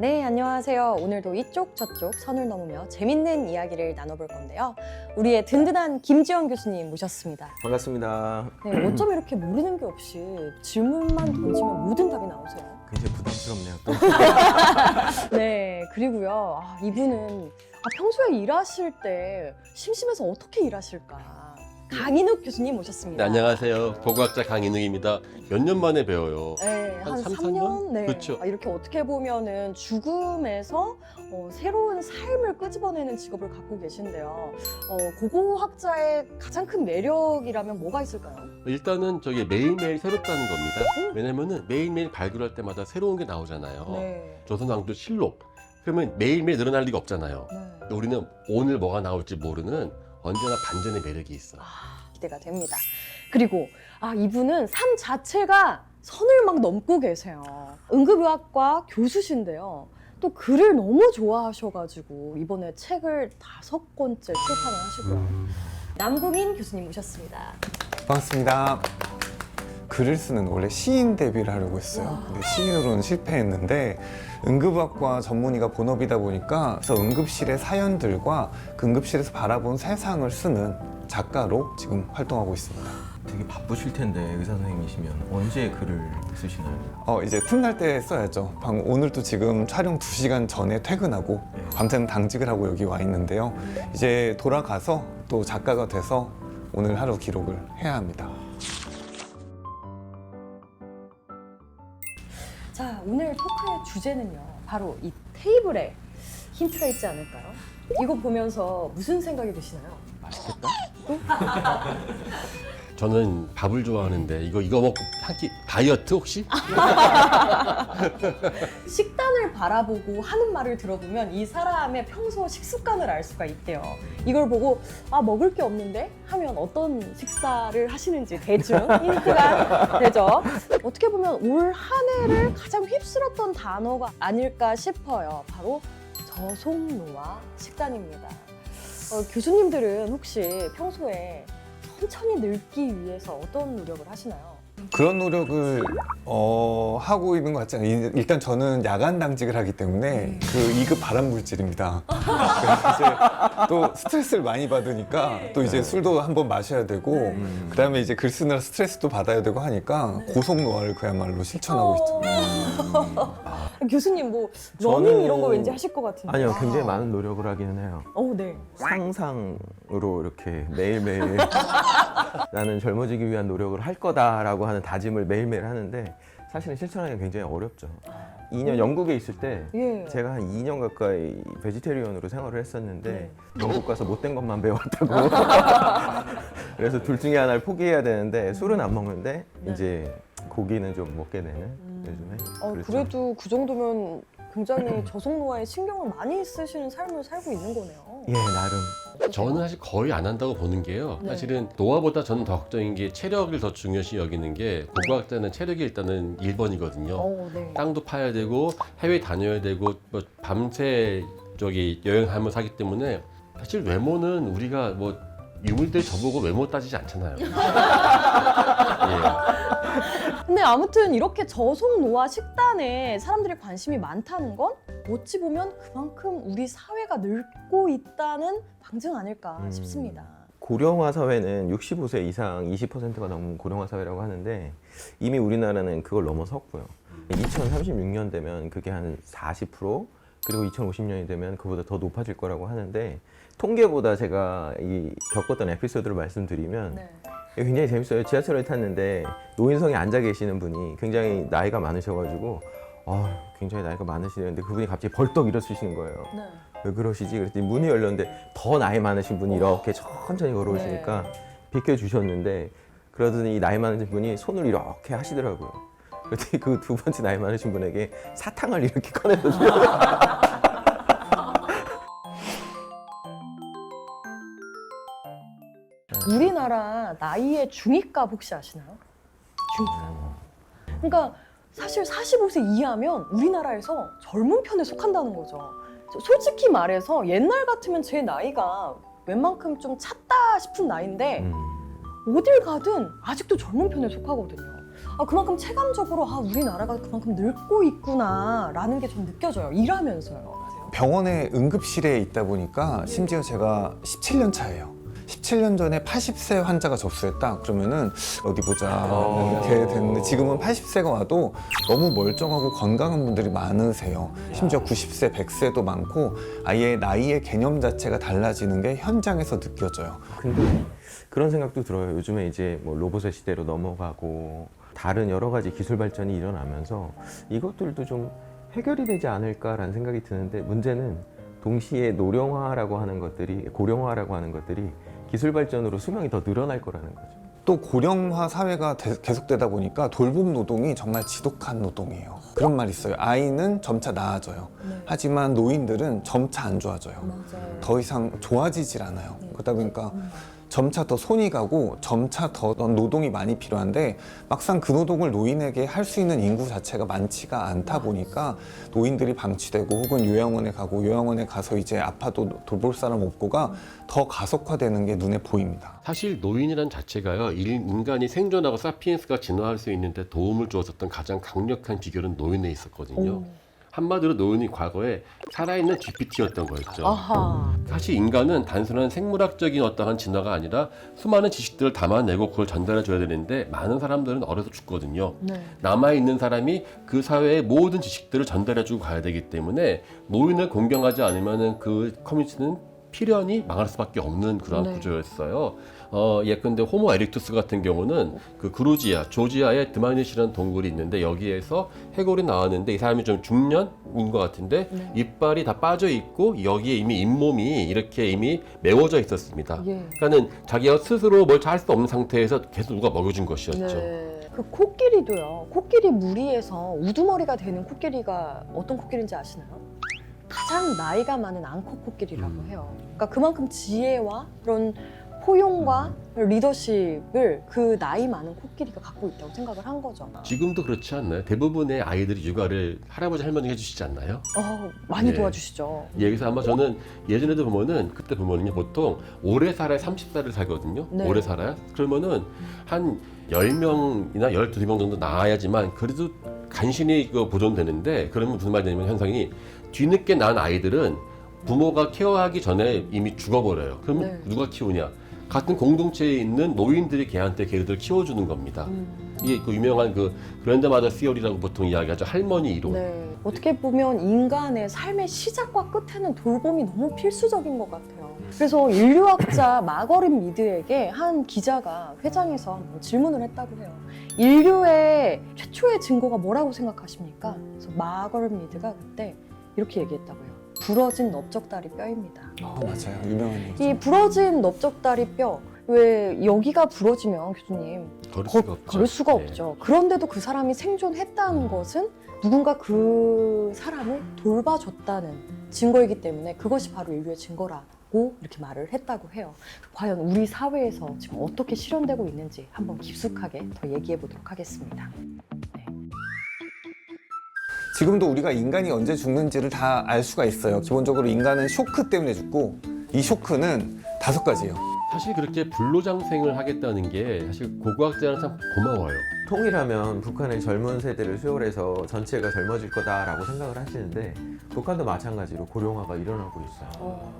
네, 안녕하세요. 오늘도 이쪽 저쪽 선을 넘으며 재밌는 이야기를 나눠볼 건데요. 우리의 든든한 김지원 교수님 모셨습니다. 반갑습니다. 네, 어쩜 이렇게 모르는 게 없이 질문만 던지면 모든 답이 나오세요? 굉장히 부담스럽네요. 또. 네, 그리고요. 이분은 평소에 일하실 때 심심해서 어떻게 일하실까? 강인욱 교수님 모셨습니다. 네, 안녕하세요. 보고학자 강인욱입니다. 몇 년 만에 배워요. 네, 한 3, 3년? 네. 그렇죠. 이렇게 어떻게 보면은 죽음에서 새로운 삶을 끄집어내는 직업을 갖고 계신데요. 고고학자의 가장 큰 매력이라면 뭐가 있을까요? 일단은 저게 매일매일 새롭다는 겁니다. 왜냐면은 매일매일 발굴할 때마다 새로운 게 나오잖아요. 네. 조선왕조 실록. 그러면 매일매일 늘어날 리가 없잖아요. 네. 우리는 오늘 뭐가 나올지 모르는 언제나 반전의 매력이 있어. 기대가 됩니다. 그리고 이분은 삶 자체가 선을 막 넘고 계세요. 응급의학과 교수신데요. 또 글을 너무 좋아하셔가지고 이번에 책을 5권째 출판을 하시고요. 남궁인 교수님 모셨습니다. 반갑습니다. 글을 쓰는 원래 시인 데뷔를 하려고 했어요. 근데 시인으로는 실패했는데 응급의학과 전문의가 본업이다 보니까 그래서 응급실의 사연들과 그 응급실에서 바라본 세상을 쓰는 작가로 지금 활동하고 있습니다. 되게 바쁘실 텐데 의사 선생님이시면 언제 글을 쓰시나요? 이제 틈날 때 써야죠. 방금 오늘도 지금 촬영 2시간 전에 퇴근하고 밤새는 당직을 하고 여기 와 있는데요. 이제 돌아가서 또 작가가 돼서 오늘 하루 기록을 해야 합니다. 자, 오늘 토크의 주제는요. 바로 이 테이블에 힌트가 있지 않을까요? 이거 보면서 무슨 생각이 드시나요? 맛있겠다? 저는 밥을 좋아하는데 이거 먹고 한 끼 다이어트 혹시? 식단을 바라보고 하는 말을 들어보면 이 사람의 평소 식습관을 알 수가 있대요. 이걸 보고 먹을 게 없는데 하면 어떤 식사를 하시는지 대충 힌트가 되죠. 어떻게 보면 올 한 해를 가장 휩쓸었던 단어가 아닐까 싶어요. 바로 저속노화 식단입니다. 교수님들은 혹시 평소에 천천히 늙기 위해서 어떤 노력을 하시나요? 그런 노력을 하고 있는 것 같지 않아요. 일단 저는 야간 당직을 하기 때문에 그 2급 발암 물질입니다. 그래서 이제 또 스트레스를 많이 받으니까 또 이제 술도 한번 마셔야 되고 그다음에 이제 글 쓰느라 스트레스도 받아야 되고 하니까 고속노화를 그야말로 실천하고 있죠. 교수님 뭐 저는- 러닝 이런 거 왠지 하실 것 같은데. 아니요, 굉장히 많은 노력을 하기는 해요. 네. 상상으로 이렇게 매일매일 나는 젊어지기 위한 노력을 할 거다라고 하는 다짐을 매일매일 하는데 사실은 실천하기가 굉장히 어렵죠. 2년 영국에 있을 때 예. 제가 한 2년 가까이 베지테리언으로 생활을 했었는데 네. 영국 가서 못된 것만 배웠다고 그래서 둘 중에 하나를 포기해야 되는데 술은 안 먹는데 네. 이제 고기는 좀 먹게 되는 요즘에 그렇죠. 그래도 그 정도면 굉장히 저속노화에 신경을 많이 쓰시는 삶을 살고 있는 거네요. 예, 나름 저는 사실 거의 안 한다고 보는 게요. 네. 사실은 노화보다 저는 더 걱정인 게 체력을 더 중요시 여기는 게 고고학자는 체력이 일단은 1번이거든요. 네. 땅도 파야 되고 해외 다녀야 되고 뭐 밤새 여행하면서 하기 때문에 사실 외모는 우리가 뭐 유물들 저보고 외모 따지지 않잖아요. 예. 근데 아무튼 이렇게 저속노화 식단에 사람들이 관심이 많다는 건 어찌 보면 그만큼 우리 사회가 늙고 있다는 방증 아닐까 싶습니다. 고령화 사회는 65세 이상 20%가 넘는 고령화 사회라고 하는데 이미 우리나라는 그걸 넘어섰고요. 2036년 되면 그게 한 40% 그리고 2050년이 되면 그보다 더 높아질 거라고 하는데 통계보다 제가 겪었던 에피소드를 말씀드리면 네. 굉장히 재밌어요. 지하철을 탔는데 노인성에 앉아 계시는 분이 굉장히 나이가 많으셔가지고 굉장히 나이가 많으시는데 그분이 갑자기 벌떡 일어서시는 거예요. 네. 왜 그러시지? 그랬더니 문이 열렸는데 더 나이 많으신 분이 이렇게 천천히 걸어오시니까 비켜주셨는데 그러더니 이 나이 많으신 분이 손을 이렇게 하시더라고요. 그랬더니 그 두 번째 나이 많으신 분에게 사탕을 이렇게 꺼내서 줘요. 우리나라 나이의 중위값 혹시 아시나요? 중위값. 그러니까 사실 45세 이하면 우리나라에서 젊은 편에 속한다는 거죠. 솔직히 말해서 옛날 같으면 제 나이가 웬만큼 좀 찼다 싶은 나이인데 어딜 가든 아직도 젊은 편에 속하거든요. 그만큼 체감적으로 우리나라가 그만큼 늙고 있구나라는 게 좀 느껴져요. 일하면서요. 병원의 응급실에 있다 보니까 심지어 제가 17년 차예요. 17년 전에 80세 환자가 접수했다. 그러면은 어디 보자 이렇게 됐는데 지금은 80세가 와도 너무 멀쩡하고 건강한 분들이 많으세요. 심지어 90세, 100세도 많고 아예 나이의 개념 자체가 달라지는 게 현장에서 느껴져요. 근데 그런 생각도 들어요. 요즘에 이제 뭐 로봇의 시대로 넘어가고 다른 여러 가지 기술 발전이 일어나면서 이것들도 좀 해결이 되지 않을까라는 생각이 드는데 문제는 동시에 노령화라고 하는 것들이 고령화라고 하는 것들이 기술 발전으로 수명이 더 늘어날 거라는 거죠. 또 고령화 사회가 계속되다 보니까 돌봄 노동이 정말 지독한 노동이에요. 그런 말이 있어요. 아이는 점차 나아져요. 하지만 노인들은 점차 안 좋아져요. 맞아요. 더 이상 좋아지질 않아요. 그러다 보니까 점차 더 손이 가고 점차 더 노동이 많이 필요한데 막상 그 노동을 노인에게 할 수 있는 인구 자체가 많지가 않다 보니까 노인들이 방치되고 혹은 요양원에 가고 요양원에 가서 이제 아파도 돌볼 사람 없고가 더 가속화되는 게 눈에 보입니다. 사실 노인이란 자체가요, 인간이 생존하고 사피엔스가 진화할 수 있는데 도움을 주었었던 가장 강력한 비결은 노인에 있었거든요. 한마디로 노인이 과거에 살아있는 GPT였던 거였죠. 아하. 사실 인간은 단순한 생물학적인 어떠한 진화가 아니라 수많은 지식들을 담아내고 그걸 전달해 줘야 되는데 많은 사람들은 어려서 죽거든요. 네. 남아있는 사람이 그 사회의 모든 지식들을 전달해 주고 가야 되기 때문에 노인을 공경하지 않으면 그 커뮤니티는 필연히 망할 수밖에 없는 그러한 네. 구조였어요. 예컨대 호모 에릭투스 같은 경우는 그 조지아에 드마니시라는 동굴이 있는데 여기에서 해골이 나왔는데 이 사람이 좀 중년인 것 같은데 네. 이빨이 다 빠져 있고 여기에 이미 잇몸이 이렇게 이미 메워져 있었습니다. 예. 그러니까는 자기가 스스로 뭘 할 수 없는 상태에서 계속 누가 먹여준 것이었죠. 네. 그 코끼리도요. 코끼리 무리에서 우두머리가 되는 코끼리가 어떤 코끼리인지 아시나요? 가장 나이가 많은 앙컷 코끼리라고 해요. 그러니까 그만큼 지혜와 그런 포용과 리더십을 그 나이 많은 코끼리가 갖고 있다고 생각을 한 거죠. 지금도 그렇지 않나요? 대부분의 아이들이 육아를 할아버지 할머니가 해주시지 않나요? 많이 예. 도와주시죠. 여기서 아마 저는 예전에도 보면은 그때 보면은요 보통 오래 살아야 30살을 살거든요. 네. 오래 살아야 그러면은 한 10명이나 12명 정도 낳아야지만 그래도 간신히 이거 보존되는데 그러면 무슨 말이냐면 현상이 뒤늦게 낳은 아이들은 부모가 케어하기 전에 이미 죽어버려요. 그러면 네. 누가 키우냐? 같은 공동체에 있는 노인들이 걔한테 걔를 키워주는 겁니다. 이게 그 유명한 그 그랜드마더 시어리라고 보통 이야기하죠. 할머니 이론. 네. 어떻게 보면 인간의 삶의 시작과 끝에는 돌봄이 너무 필수적인 것 같아요. 그래서 인류학자 마거릿 미드에게 한 기자가 회장에서 한번 질문을 했다고 해요. 인류의 최초의 증거가 뭐라고 생각하십니까? 그래서 마거릿 미드가 그때 이렇게 얘기했다고요. 부러진 넓적다리 뼈입니다. 맞아요. 유명한 얘기죠. 이 부러진 넓적다리 뼈, 왜 여기가 부러지면 교수님 걸을 수가 없죠. 걸을 수가 네. 없죠. 그런데도 그 사람이 생존했다는 것은 누군가 그 사람을 돌봐줬다는 증거이기 때문에 그것이 바로 인류의 증거라고 이렇게 말을 했다고 해요. 과연 우리 사회에서 지금 어떻게 실현되고 있는지 한번 깊숙하게 더 얘기해 보도록 하겠습니다. 지금도 우리가 인간이 언제 죽는지를 다 알 수가 있어요. 기본적으로 인간은 쇼크 때문에 죽고 이 쇼크는 5가지예요. 사실 그렇게 불로장생을 하겠다는 게 사실 고고학자는 참 고마워요. 통일하면 북한의 젊은 세대를 수혈해서 전체가 젊어질 거다라고 생각을 하시는데 북한도 마찬가지로 고령화가 일어나고 있어요.